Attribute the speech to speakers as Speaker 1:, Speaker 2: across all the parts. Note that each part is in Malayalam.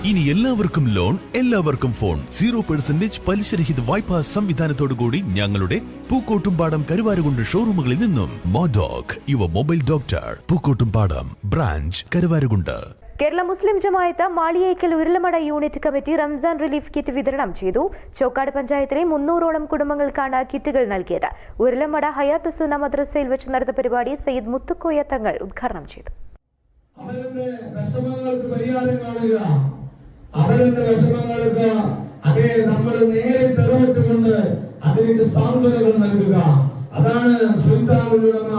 Speaker 1: ഇനി എല്ലാവർക്കും ലോൺ, എല്ലാവർക്കും ഫോൺ. 0% പലിശരഹിത വായ്പാ സംവിധാനത്തോടുകൂടി ഞങ്ങളുടെ പൂക്കോട്ടുംപാടം കരുവാരുകുണ്ട് ഷോറൂമുകളിൽ നിന്നും. Modoc your mobile doctor, Pookkottumpadam branch, Karuvarakundu.
Speaker 2: Kerala Muslim Jamaath Maliyekkal Urulamada unit committee Ramzan relief kit വിതരണം ചെയ്തു. ചോക്കാട് പഞ്ചായത്തിലെ 300ഓളം കുടുംബങ്ങൾക്കാണ് കിറ്റുകൾ നൽകിയത്. ഉരുളമട ഹയാത്ത് സുന്ന മദ്രസയിൽ വെച്ച് നടന്ന പരിപാടി സയ്യിദ് മുത്തുക്കോയ തങ്ങൾ ഉദ്ഘാടനം ചെയ്തു.
Speaker 3: അവരുടെ വിഷമങ്ങൾക്ക് പരിഹാരം കാണുക, അവരുടെ വിഷമങ്ങൾക്ക് അതേ നമ്മൾ നേരിട്ട് ഇടപെട്ടുകൊണ്ട് അതിലേക്ക് സാന്ത്വനകൾ നൽകുക. അതാണ് സുൽത്താനുൽ ഉലമ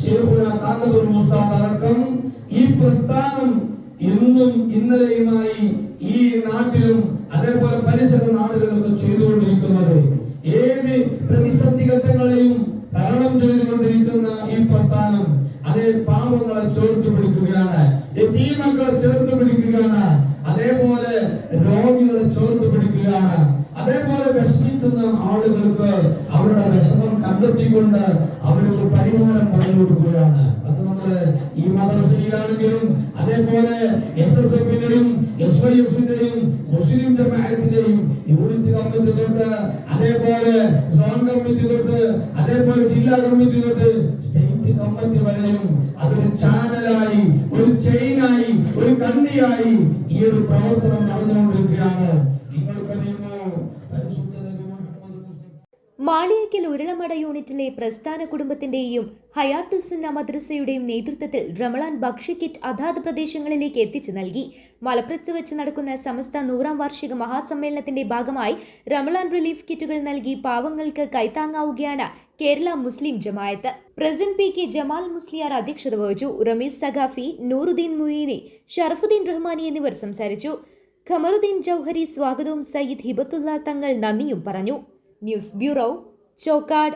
Speaker 3: ശൈഖുന കാന്തപുർ മുസ്താദ് അടക്കം ഈ പ്രസ്ഥാനം ഇന്നും ഇന്നലെയുമായി ഈ നാട്ടിലും അതേപോലെ പരിസര നാടുകളിലൊക്കെ ചെയ്തുകൊണ്ടിരിക്കുന്നത്. ഏത് പ്രതിസന്ധി ഘട്ടങ്ങളെയും തരണം ചെയ്തുകൊണ്ടിരിക്കുന്ന ഈ പ്രസ്ഥാനം അതേ പാവങ്ങളെ ചേർത്ത് പിടിക്കുകയാണ്, യതീമക്കളെ ചേർത്ത് പിടിക്കുകയാണ്, അതേപോലെ രോഗികളെ ചേർത്ത് പിടിക്കുകയാണ്, അതേപോലെ വിഷമിക്കുന്ന ആളുകൾക്ക് അവരുടെ വിഷമം കണ്ടെത്തിക്കൊണ്ട് അവർക്ക് പരിഹാരം പറഞ്ഞു കൊടുക്കുകയാണ്. അത് നമ്മള് ഈ മദ്രസയിലാണെങ്കിലും അതേപോലെ SSFന്റെയും SYSന്റെയും മുസ്ലിം ജമാഅത്തിന്റെയും യൂണിറ്റ് കമ്മിറ്റി തൊട്ട് അതേപോലെ സോൺ കമ്മിറ്റി തൊട്ട് അതേപോലെ ജില്ലാ കമ്മിറ്റി തൊട്ട് സ്റ്റേറ്റ് കമ്മിറ്റി വരെയും അതൊരു ചാനലായി, ഒരു ചെയിനായി, ഒരു കണ്ണിയായി ഈ ഒരു പ്രവർത്തനം നടന്നുകൊണ്ടിരിക്കുകയാണ്. നിങ്ങൾക്കറിയുമോ,
Speaker 2: മാളിയേക്കൽ ഉരുളമട യൂണിറ്റിലെ പ്രസ്ഥാന കുടുംബത്തിന്റെയും ഹയാത്തുസുന്ന മദ്രസയുടെയും നേതൃത്വത്തിൽ റമളാൻ ഭക്ഷ്യക്കിറ്റ് അതാത് പ്രദേശങ്ങളിലേക്ക് എത്തിച്ചു നൽകി. മലപ്പുറത്ത് വെച്ച് നടക്കുന്ന സമസ്ത 100ാം വാർഷിക മഹാസമ്മേളനത്തിന്റെ ഭാഗമായി റമളാൻ റിലീഫ് കിറ്റുകൾ നൽകി പാവങ്ങൾക്ക് കൈത്താങ്ങാവുകയാണ് കേരള മുസ്ലിം ജമാഅത്ത്. പ്രസിഡന്റ് PK ജമാൽ മുസ്ലിയാർ അധ്യക്ഷത വഹിച്ചു. റമീസ് സഖാഫി, നൂറുദ്ദീൻ മുയീനി, ഷറഫുദ്ദീൻ റഹ്മാനി എന്നിവർ സംസാരിച്ചു. ഖമറുദ്ദീൻ ജൗഹരി സ്വാഗതവും സയ്യിദ് ഹിബത്തുള്ള തങ്ങൾ നന്ദിയും പറഞ്ഞു. News bureau, Chokkad.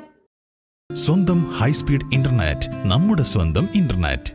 Speaker 1: സ്വന്തം ഹൈസ്പീഡ് ഇന്റർനെറ്റ്, നമ്മുടെ സ്വന്തം ഇന്റർനെറ്റ്.